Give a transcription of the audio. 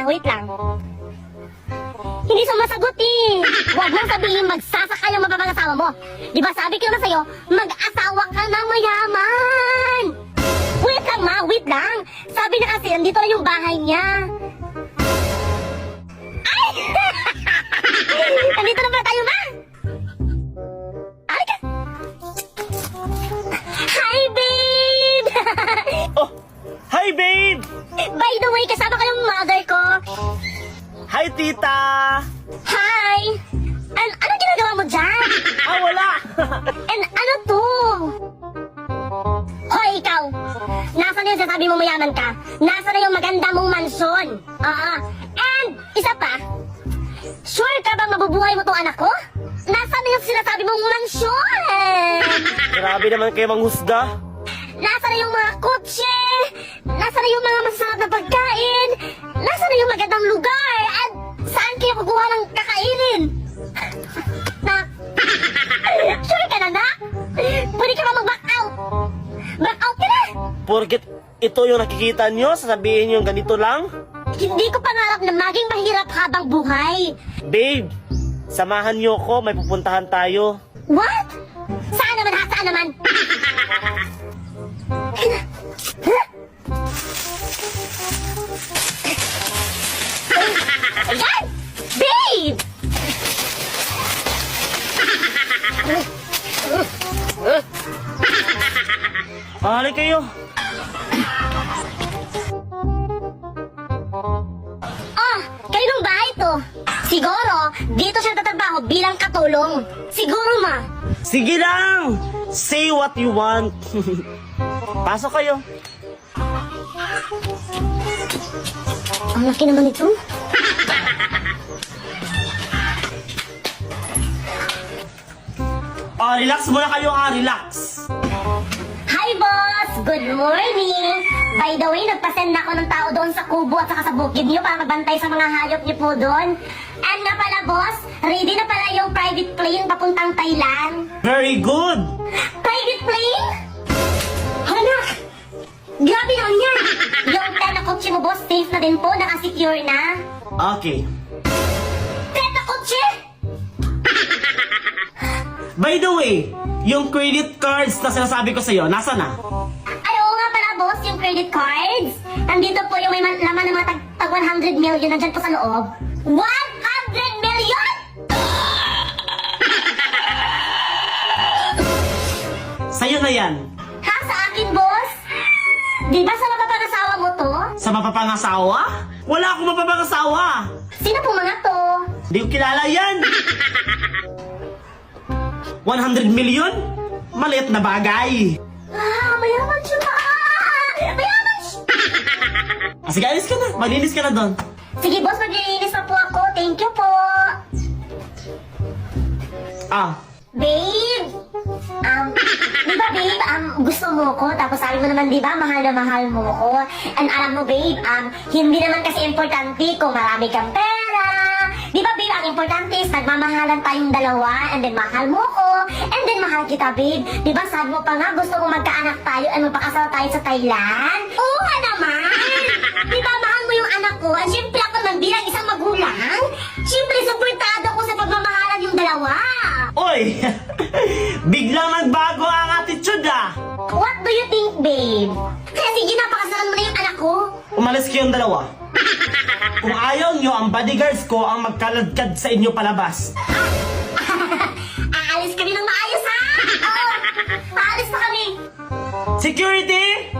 wait lang. Hindi sumasagot eh. Huwag mong sabihin magsasaka yung mapapangasawa mo. Di ba sabi ko na sa'yo, mag-asawa ka ng mayaman. Wait lang ma, wait lang. Sabi na kasi, andito na yung bahay niya. Ay! Andito na pala tayo ma. Alika. Hi babe! Oh, hi babe! By the way, kasama ko yung mother ko. Hi tita! Hi! Ano ginagawa mo dyan? Ah, wala! And ano to? Hoy, ikaw! Nasaan yung sasabi mo mayaman ka? Nasaan yung maganda mong mansyon? Oo. And, isa pa, sure ka bang mabubuhay mo tong anak ko? Nasaan yung sinasabi mong mansyon? Grabe naman kayo manghusga. Nasaan yung mga kotse? Nasaan yung mga masarap na pagkain? Nasaan yung magandang lugar? At saan kayo kukuha ng kakainin? Nak! Sure ka na, nak? Pwede ka ba mag-back out? Back out ka na! Porket ito yung nakikita nyo, sasabihin nyo ganito lang? Hindi ko pangarap na maging mahirap habang buhay. Babe, samahan nyo ko, may pupuntahan tayo. What? Saan naman ha? Saan naman? Ayan! Babe! Mahali kayo. Ah, kaninong bahay to? Siguro, dito siya tatrabaho bilang katulong. Siguro ma. Sige lang! Say what you want. Pasok kayo. Ang laki naman ito. Relax muna kayo relax. Hi boss! Good morning! By the way, nagpasend na ako ng tao doon sa kubo at saka sa bukid niyo para magbantay sa mga hayop niyo po doon. And nga pala boss, ready na pala yung private plane papuntang Thailand. Very good! Private plane? Hanak! Grabe naman yan! Yung tena kotse mo boss, safe na din po, nakasecure na. Okay. Tena kotse? By the way, yung credit cards na sinasabi ko sa'yo, nasa na? Ay, oo nga pala boss, yung credit cards. Nandito po yung may laman ng mga tag 100 million nandyan po sa loob. 100 million?! Sa'yo na yan. Ha? Sa akin, boss? Di ba sa mapapangasawa mo to? Sa mapapangasawa? Wala akong mapapangasawa. Sino po mga to? Hindi ko kilala yan. 100 million? Maliit na bagay. Ah, mayaman siya pa! Mayaman siya! Sige, alis ka na. Maglinis ka na doon. Sige, boss, maglilinis pa po ako. Thank you po. Babe! Di ba babe, gusto mo ko, tapos sabi mo naman, di ba, mahal na mahal mo ko. And alam mo babe, hindi naman kasi importante kung marami kang pera. Di ba babe, ang importante is nagmamahalan tayong dalawa, and then mahal mo ko, and then mahal kita babe. Di ba sabi mo pa nga, gusto mo magkaanak tayo and magpakasal tayo sa Thailand? Oo nga naman! Di ba mahal mo yung anak ko, at syempre ako naman bilang isang magulang, syempre supportado ko sa pagmamahalan yung dalawa. Oy! Biglang nagbago ang attitude What do you think, babe? Kaya sige na, pakasalan mo na yung anak ko. Umalis kayong dalawa. Kung ayaw nyo, ang bodyguards ko ang magkaladkad sa inyo palabas. Aalis kami ng maayos, ha? Oo, aalis pa kami. Security!